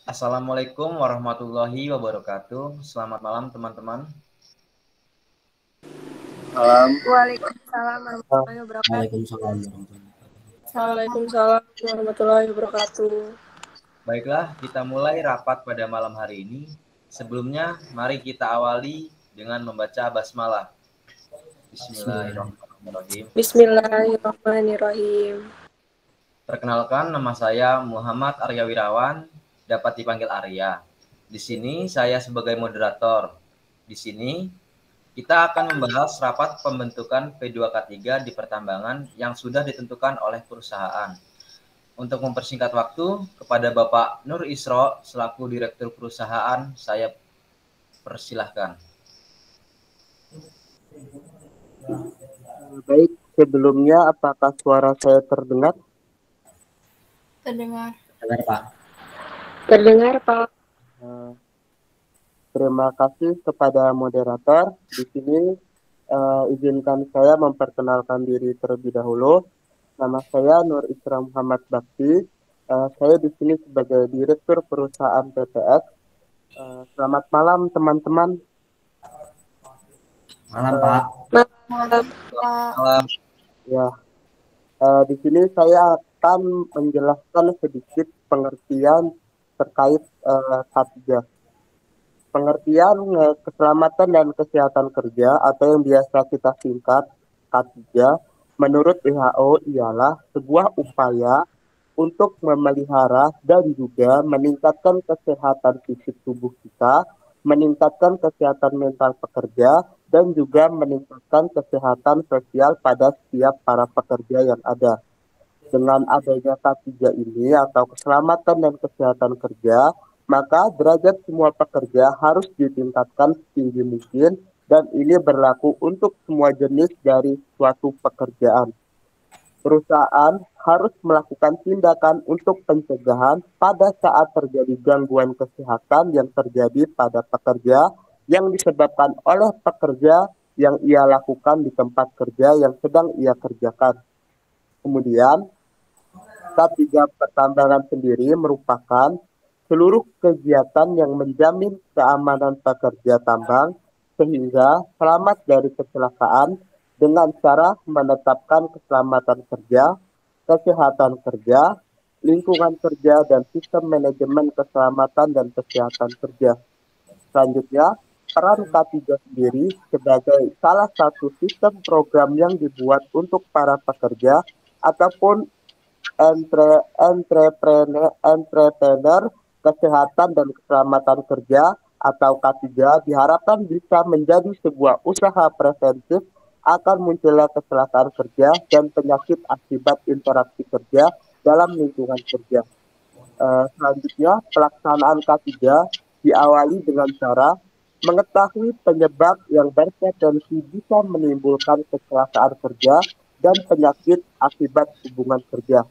Assalamualaikum warahmatullahi wabarakatuh. Selamat malam teman-teman. Malam. Waalaikumsalam warahmatullahi wabarakatuh. Waalaikumsalam warahmatullahi wabarakatuh. Waalaikumsalam warahmatullahi wabarakatuh. Baiklah, kita mulai rapat pada malam hari ini. Sebelumnya, mari kita awali dengan membaca basmalah. Bismillahirrahmanirrahim. Bismillahirrahmanirrahim. Perkenalkan, nama saya Muhammad Arya Wirawan, dapat dipanggil Arya. Di sini saya sebagai moderator. Di sini kita akan membahas rapat pembentukan P2K3 di pertambangan yang sudah ditentukan oleh perusahaan. Untuk mempersingkat waktu, kepada Bapak Nur Isro selaku Direktur Perusahaan, saya persilahkan. Baik, sebelumnya apakah suara saya terdengar? Terdengar. Dengar, Pak. Terdengar, Pak. Terima kasih kepada moderator. Di sini izinkan saya memperkenalkan diri terlebih dahulu. Nama saya Nur Isra Muhammad Bakti. Saya di sini sebagai Direktur Perusahaan PTS. Selamat malam teman-teman. Malam, Pak. Malam. Ya, di sini saya akan menjelaskan sedikit pengertian terkait K3. Pengertian keselamatan dan kesehatan kerja atau yang biasa kita singkat K3 menurut WHO ialah sebuah upaya untuk memelihara dan juga meningkatkan kesehatan fisik tubuh kita, meningkatkan kesehatan mental pekerja, dan juga meningkatkan kesehatan sosial pada setiap para pekerja yang ada. Dengan adanya K3 ini atau keselamatan dan kesehatan kerja, maka derajat semua pekerja harus ditingkatkan setinggi mungkin dan ini berlaku untuk semua jenis dari suatu pekerjaan. Perusahaan harus melakukan tindakan untuk pencegahan pada saat terjadi gangguan kesehatan yang terjadi pada pekerja yang disebabkan oleh pekerja yang ia lakukan di tempat kerja yang sedang ia kerjakan. Kemudian, K3 pertambangan sendiri merupakan seluruh kegiatan yang menjamin keamanan pekerja tambang sehingga selamat dari kecelakaan dengan cara menetapkan keselamatan kerja, kesehatan kerja, lingkungan kerja, dan sistem manajemen keselamatan dan kesehatan kerja. Selanjutnya, peran K3 sendiri sebagai salah satu sistem program yang dibuat untuk para pekerja ataupun entrepreneur kesehatan dan keselamatan kerja atau K3 diharapkan bisa menjadi sebuah usaha preventif akan munculnya kecelakaan kerja dan penyakit akibat interaksi kerja dalam lingkungan kerja. Selanjutnya, pelaksanaan K3 diawali dengan cara mengetahui penyebab yang berpotensi bisa menimbulkan kecelakaan kerja dan penyakit akibat hubungan kerja,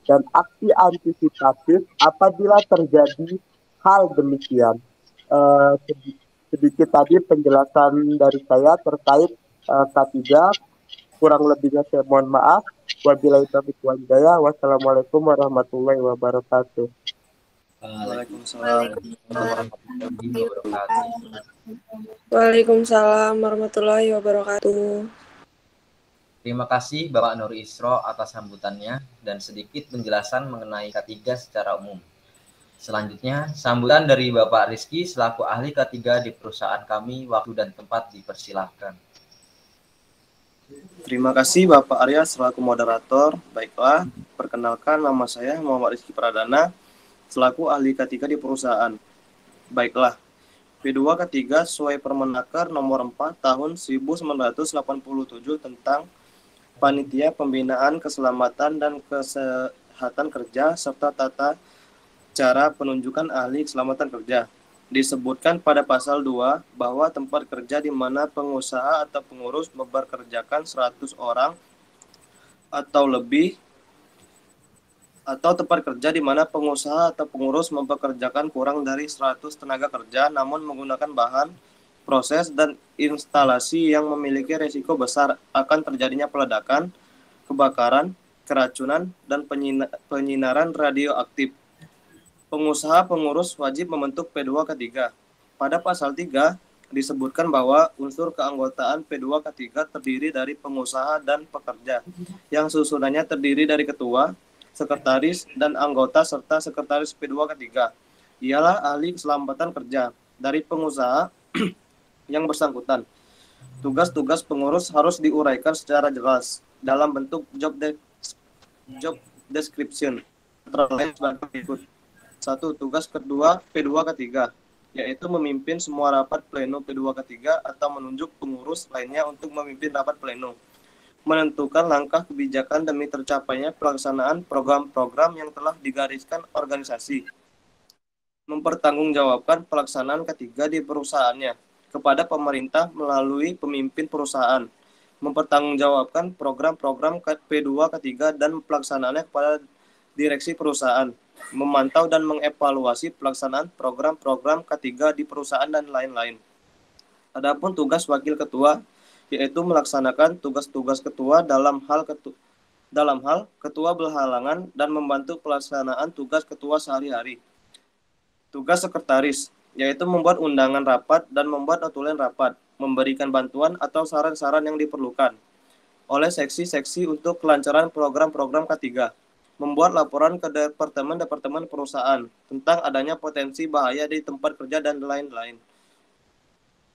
dan aksi antisipatif apabila terjadi hal demikian. Sedikit tadi penjelasan dari saya terkait K3, kurang lebihnya saya mohon maaf. Wabillahi taufiq wal hidayah. Wassalamualaikum warahmatullahi wabarakatuh. Waalaikumsalam warahmatullahi wabarakatuh. Waalaikumsalam warahmatullahi wabarakatuh. Terima kasih Bapak Nur Isro atas sambutannya dan sedikit penjelasan mengenai K3 secara umum. Selanjutnya, sambutan dari Bapak Rizky selaku ahli K3 di perusahaan kami, waktu dan tempat dipersilahkan. Terima kasih Bapak Arya selaku moderator. Baiklah, perkenalkan nama saya Muhammad Rizky Pradana selaku ahli K3 di perusahaan. Baiklah, P2K3 sesuai Permenaker nomor 4 tahun 1987 tentang Panitia Pembinaan Keselamatan dan Kesehatan Kerja serta tata cara penunjukan ahli keselamatan kerja. Disebutkan pada pasal 2 bahwa tempat kerja di mana pengusaha atau pengurus mempekerjakan 100 orang atau lebih, atau tempat kerja di mana pengusaha atau pengurus mempekerjakan kurang dari 100 tenaga kerja namun menggunakan bahan, proses, dan instalasi yang memiliki risiko besar akan terjadinya peledakan, kebakaran, keracunan, dan penyinaran radioaktif. pengusaha pengurus wajib membentuk P2K3. Pada pasal 3 disebutkan bahwa unsur keanggotaan P2K3 terdiri dari pengusaha dan pekerja, yang susunannya terdiri dari ketua, sekretaris, dan anggota serta sekretaris P2K3. Ialah ahli keselamatan kerja dari pengusaha yang bersangkutan. Tugas-tugas pengurus harus diuraikan secara jelas dalam bentuk job description. Antara lain sebagai berikut. 1. Tugas kedua P2K3, yaitu memimpin semua rapat pleno P2K3 atau menunjuk pengurus lainnya untuk memimpin rapat pleno. Menentukan langkah kebijakan demi tercapainya pelaksanaan program-program yang telah digariskan organisasi. Mempertanggungjawabkan pelaksanaan ketiga di perusahaannya kepada pemerintah melalui pemimpin perusahaan. Mempertanggungjawabkan program-program P2K3 dan pelaksanaannya kepada direksi perusahaan, memantau dan mengevaluasi pelaksanaan program-program K3 di perusahaan dan lain-lain. Adapun tugas wakil ketua, yaitu melaksanakan tugas-tugas ketua dalam hal ketua berhalangan dan membantu pelaksanaan tugas ketua sehari-hari. Tugas sekretaris, yaitu membuat undangan rapat dan membuat notulen rapat, memberikan bantuan atau saran-saran yang diperlukan oleh seksi-seksi untuk kelancaran program-program K3. Membuat laporan ke departemen-departemen perusahaan tentang adanya potensi bahaya di tempat kerja dan lain-lain.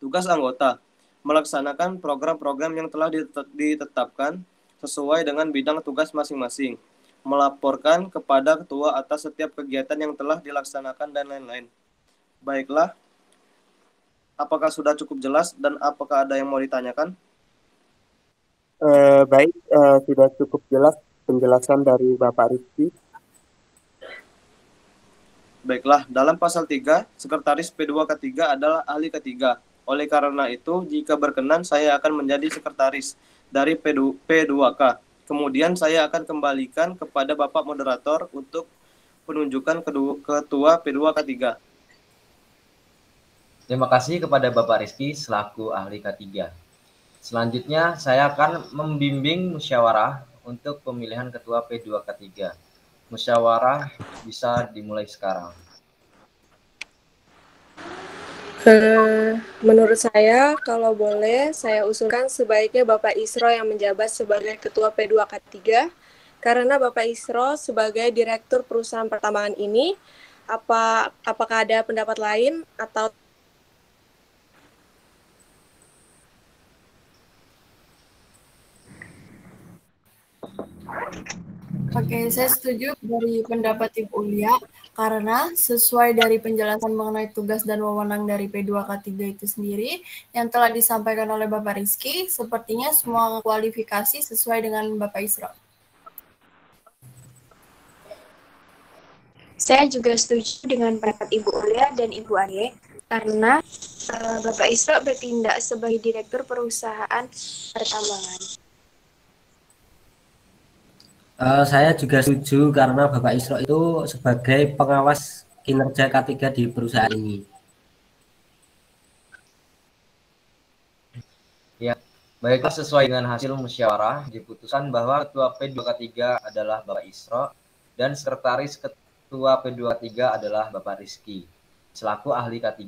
Tugas anggota, melaksanakan program-program yang telah ditetapkan sesuai dengan bidang tugas masing-masing, melaporkan kepada ketua atas setiap kegiatan yang telah dilaksanakan dan lain-lain. Baiklah, apakah sudah cukup jelas dan apakah ada yang mau ditanyakan? Baik, sudah cukup jelas penjelasan dari Bapak Rizky. Baiklah, dalam pasal 3, sekretaris P2K3 adalah ahli ketiga. Oleh karena itu, jika berkenan, saya akan menjadi sekretaris dari P2K. Kemudian saya akan kembalikan kepada Bapak Moderator untuk penunjukan ketua P2K3. Terima kasih kepada Bapak Rizky selaku ahli K3. Selanjutnya, saya akan membimbing musyawarah untuk pemilihan ketua P2K3. Musyawarah bisa dimulai sekarang. Menurut saya, kalau boleh, saya usulkan sebaiknya Bapak Isro yang menjabat sebagai Ketua P2K3, karena Bapak Isro sebagai Direktur Perusahaan Pertambangan ini, apakah ada pendapat lain atau Oke, saya setuju dari pendapat Ibu Ulia karena sesuai dari penjelasan mengenai tugas dan wewenang dari P2K3 itu sendiri yang telah disampaikan oleh Bapak Rizky, sepertinya semua kualifikasi sesuai dengan Bapak Isro. Saya juga setuju dengan pendapat Ibu Ulia dan Ibu Arye karena Bapak Isro bertindak sebagai Direktur Perusahaan Pertambangan. Saya juga setuju karena Bapak Isro itu sebagai pengawas kinerja K3 di perusahaan ini. Ya, baiklah, sesuai dengan hasil musyawarah diputuskan bahwa ketua P2K3 adalah Bapak Isro dan sekretaris ketua P2K3 adalah Bapak Rizky selaku ahli K3.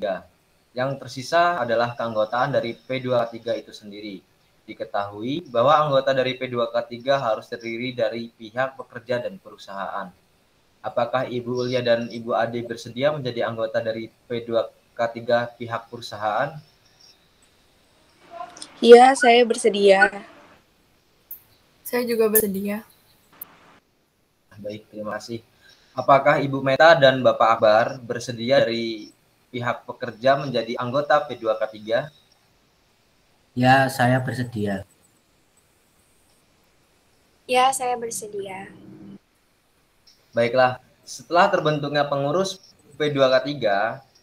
Yang tersisa adalah keanggotaan dari P2K3 itu sendiri. Diketahui bahwa anggota dari P2K3 harus terdiri dari pihak pekerja dan perusahaan. Apakah Ibu Ulia dan Ibu Ade bersedia menjadi anggota dari P2K3 pihak perusahaan? Iya, saya bersedia. Saya juga bersedia. Baik, terima kasih. Apakah Ibu Meta dan Bapak Akbar bersedia dari pihak pekerja menjadi anggota P2K3? Ya, saya bersedia. Ya, saya bersedia. Baiklah, setelah terbentuknya pengurus P2K3,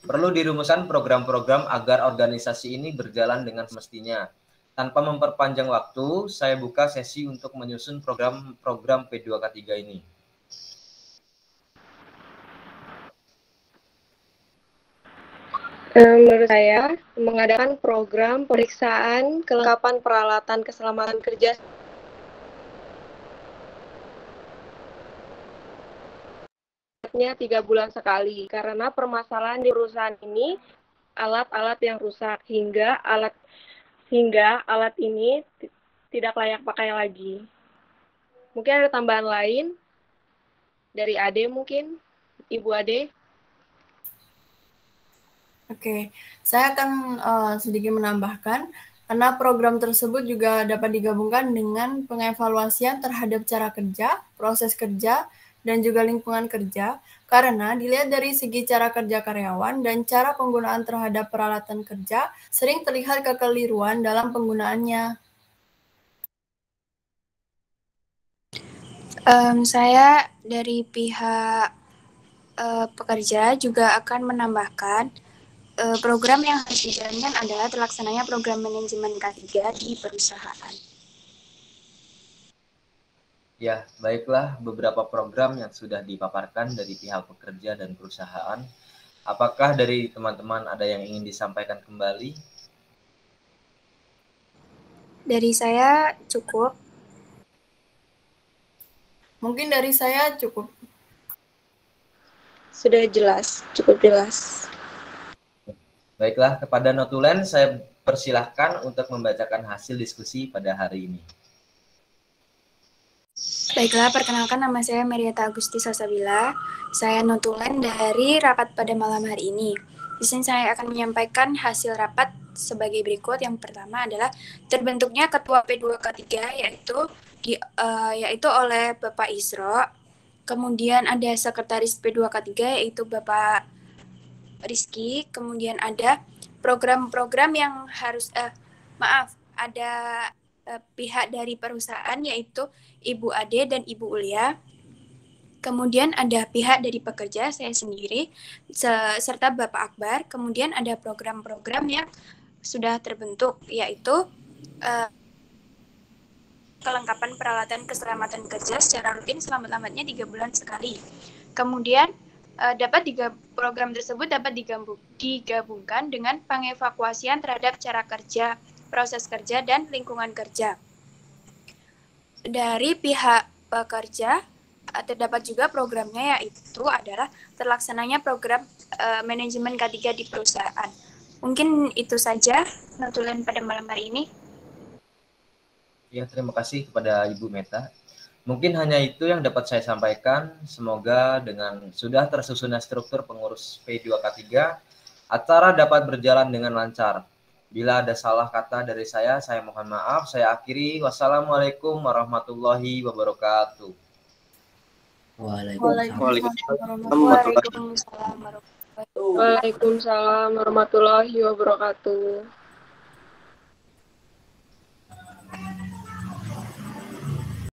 perlu dirumuskan program-program agar organisasi ini berjalan dengan semestinya. Tanpa memperpanjang waktu, saya buka sesi untuk menyusun program-program P2K3 ini. Menurut saya, mengadakan program pemeriksaan kelengkapan peralatan keselamatan kerja prakteknya 3 bulan sekali. Karena permasalahan di perusahaan ini alat-alat yang rusak hingga alat ini tidak layak pakai lagi. Mungkin ada tambahan lain dari Ade mungkin, Ibu Ade. Oke, saya akan sedikit menambahkan, karena program tersebut juga dapat digabungkan dengan pengevaluasian terhadap cara kerja, proses kerja, dan juga lingkungan kerja, karena dilihat dari segi cara kerja karyawan dan cara penggunaan terhadap peralatan kerja, sering terlihat kekeliruan dalam penggunaannya. Saya dari pihak pekerja juga akan menambahkan program yang harus dijalankan adalah terlaksananya program manajemen K3 di perusahaan. Ya, baiklah beberapa program yang sudah dipaparkan dari pihak pekerja dan perusahaan. Apakah dari teman-teman ada yang ingin disampaikan kembali? Dari saya cukup. Mungkin dari saya cukup. Sudah jelas, cukup jelas. Baiklah, kepada notulen saya persilahkan untuk membacakan hasil diskusi pada hari ini. Baiklah, perkenalkan nama saya Marieta Agusti Sasabila. Saya notulen dari rapat pada malam hari ini. Di sini saya akan menyampaikan hasil rapat sebagai berikut. Yang pertama adalah terbentuknya Ketua P2K3 yaitu oleh Bapak Isro. Kemudian ada Sekretaris P2K3 yaitu Bapak Rizky. Kemudian ada program-program yang harus ada pihak dari perusahaan yaitu Ibu Ade dan Ibu Ulia. Kemudian ada pihak dari pekerja, saya sendiri, serta Bapak Akbar. Kemudian ada program-program yang sudah terbentuk, yaitu kelengkapan peralatan keselamatan kerja secara rutin selambat-lambatnya 3 bulan sekali. Kemudian program tersebut dapat digabungkan dengan pengevakuasian terhadap cara kerja, proses kerja, dan lingkungan kerja. Dari pihak pekerja, terdapat juga programnya yaitu adalah terlaksananya program manajemen K3 di perusahaan. Mungkin itu saja notulen pada malam hari ini. Ya, terima kasih kepada Ibu Meta. Mungkin hanya itu yang dapat saya sampaikan. Semoga dengan sudah tersusunnya struktur pengurus P2K3, acara dapat berjalan dengan lancar. Bila ada salah kata dari saya mohon maaf. Saya akhiri. Wassalamualaikum warahmatullahi wabarakatuh. Waalaikumsalam warahmatullahi wabarakatuh. Waalaikumsalam warahmatullahi wabarakatuh.